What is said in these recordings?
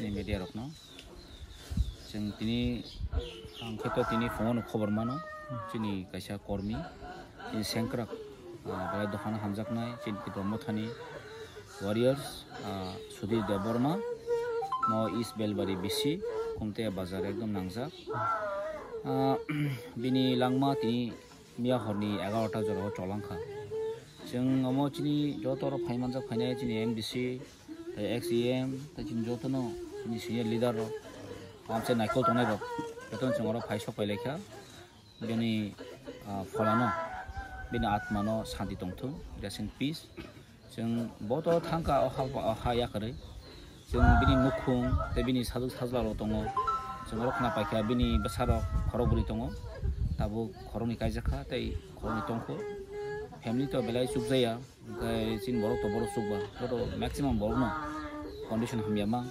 sini media rokno jeng tini angketo tini phone khobor mano sini kaisa kormi ini sengkrak balai dokhana hamjaknai sini promothani warriors Sudhir Deborma mo East Belbari bisi kumte bazar ekdom nangjak bini langma tini mia horni 11ta joro cholangkha jeng omo chini jotor phaimanjak phainai chini MDC XEM ta chini jotono chini senior leader ro amse naikol tongnai ro beton chongoro phaisok pailekha bini pholano bini atmano shanti tongthung rest in peace jeng boto thangka oha yakare jeng bini nukhung te bini sajak sajlaro tongo jengoro khana paikha bini besaro khoroburi tongo tabu khoroni kaijakha tei khoroni tongkho family to belai sukjaya kai sin borok to borok sukba to maximum borok no condition hamyama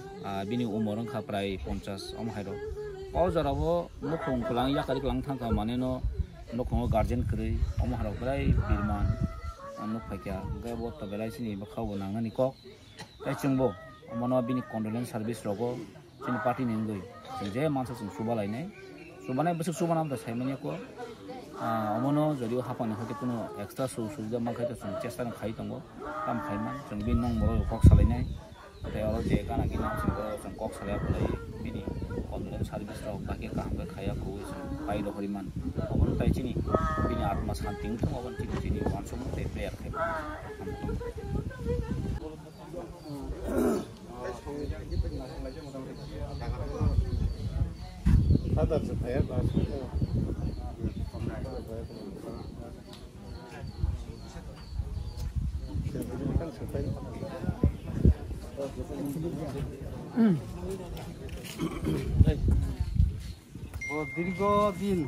bini umorong kha prai 50 amhairo o jarabo nukhung kulang yakari kulang thangka maneno nukhung guardian kri amharo prai birman nuk paikya ga bo to belai sini bakhaw nangani kok tai chungbo omono bini condolence service rogo sini party nengoi je mansa sing subalai nei subanai besuk subanam ta saimani ko omono jodio hapan hote kuno extra suja mangkai to chesta na khai tongo tam khaiman jeng bin nong moro kok salainai te oro je kana kina sing kok salaya pulai bini condolence service ro baki ka hamga khaya ko pai do horiman omono tai chini bini atma shanti to obon chini wansum te prayer khai ada saya langsung দীর্ঘদিন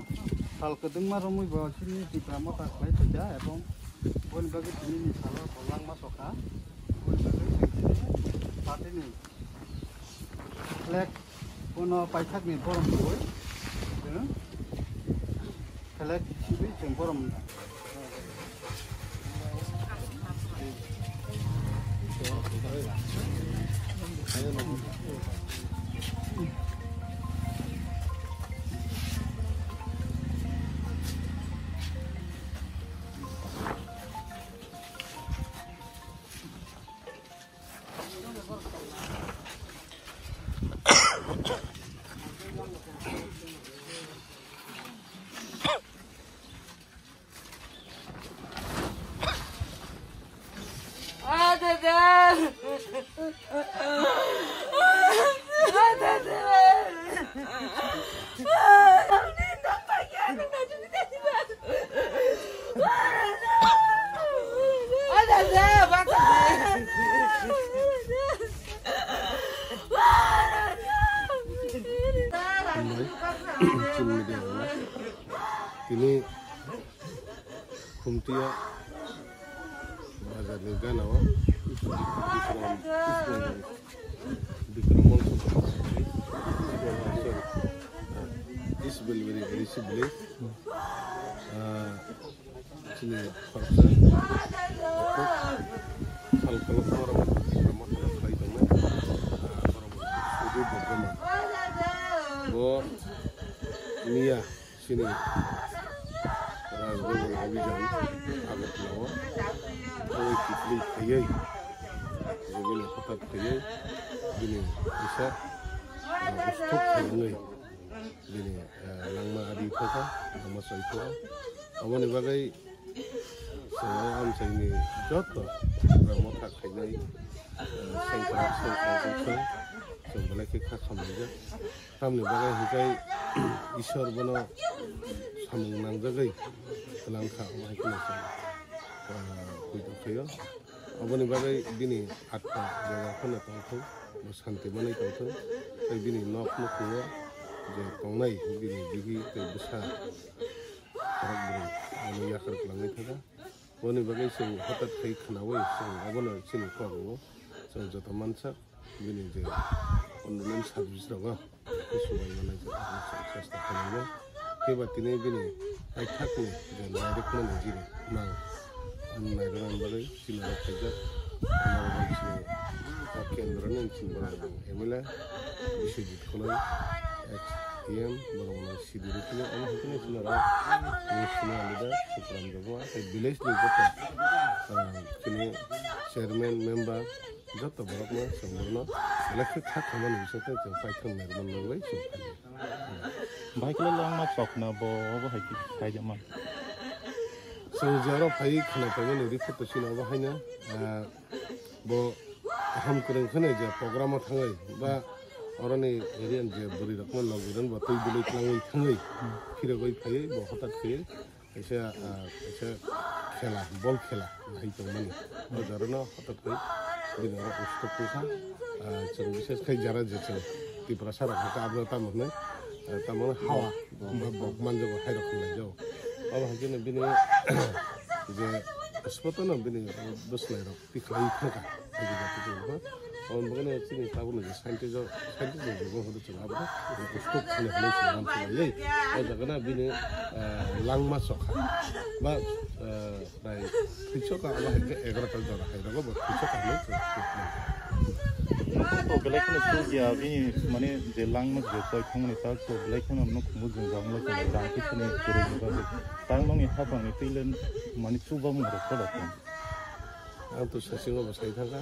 সালকদংমা রমুই বসিনি টিপ্রামো তাকলাই তৈজা এবং বনবাগে তিনি সালৰ বলাংমা সখা পাতিনি ফ্লেগ কোনো পাইথাকনি গরম বই ফ্লেগ সিবি जों गरम ini kumtia bazar negara nawa East Belbari very sibly sini fakta kalau orang ramah kai tengah orang sudah bergema bo Mia sini Rajgol Abijan agak lawa awal kipli kayai jadi kotak kayai gini bisa ustuk kayai gini langma adi kota sama soito awan ibagai saya am saya ini joto ramah tak kayai sengkak itu sebelah kita kamaja kami ibagai hikai Ishor bono samung nang jagai langka mai kunasa kuito khayo aboni bagai bini atta jaga khona tangthau shanti manai tangthau tai bini nok nok kuwa je tongnai bini bigi tai busa karak bini ani yakar klangai thaga boni bagai sing hatat khai khnawai sing abono sini kwago sing jota mansa bini je online service raga subai manai sukses ta khanai keba tine bini ai thakni je direct mane jiri nang nairan bagai sini khajak केंद्रनि एमएलए विश्वजित खलाई PM बरंगना सिदिरिखिनि अनहकिनि Sunara national leader सुप्राम जगवा विलेज नि जत किनि chairman member जत बरकना संबरना इलेक्ट्रिक खाखमन बिसते जों पाइथन मेरमन लगै बाइकला लांमा चकना बो हाइकि हाइजमा जों जेराव फाइ खोनाफायो नोरि फटोसिना बाहायनो बो अहम करंखने जे प्रोग्रामाव थाङै बा अरनि एरियान जे बुरि रकम लगिरन बतै बिलै थाङै थाङै फिरगै फायै बो हठात फैयो एसे खेला बल खेला हाइ दंमोन जरनो हठात फै बिनो उस्तक पैसा जों विशेष खाइ जारा जे तिब्रा सारा का आबो तामने तामने हावा बकमान जो हाइ रकम लाइ जाओ अब हजने बिनो जे अस्पताल बिनो बसलाइ रक तिखलाई खका हाइ जाते जों और बगने सिनि ताबुन जे साइन्टिस्ट जो होदो जों आबो उस्तक खाने हले सिगाम सिलै ओ जगना बिनो लांमा सखा बा प्राय फिचका आबा 11 ता जरा हाइ रक बो फिचका नै तो बेलायखौनो सुजिया बिनि माने जे लांमा जे कय थांनि ता तो बेलायखौनो न खुमु जों जामला जों जांखिनि जेरै बादि तांनि हाबानि फैलन माने सुबा महर खलाखौ आं तो ससिङाव बसाय थांगा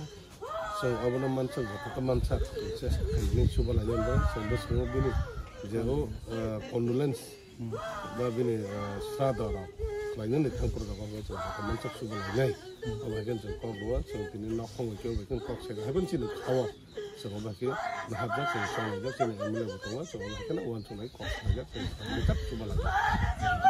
जों अबनो मानसा जत मानसा से नि सुबा लायन दं जों बसङाव बिनि जेराव कन्डोलेन्स बा बिनि श्रादरा लायनो नै थांफोर जाबा जों मानसा सुबा लायनाय अबागेन जों कगवा जों बिनि नखं के बेखौ कक्से हेबन सिन खावा जों बाकी नाहाबजा जों संनाय जों एमएलए बतवा जों बाकी ना वान संनाय कक्से जों सुबा लायनाय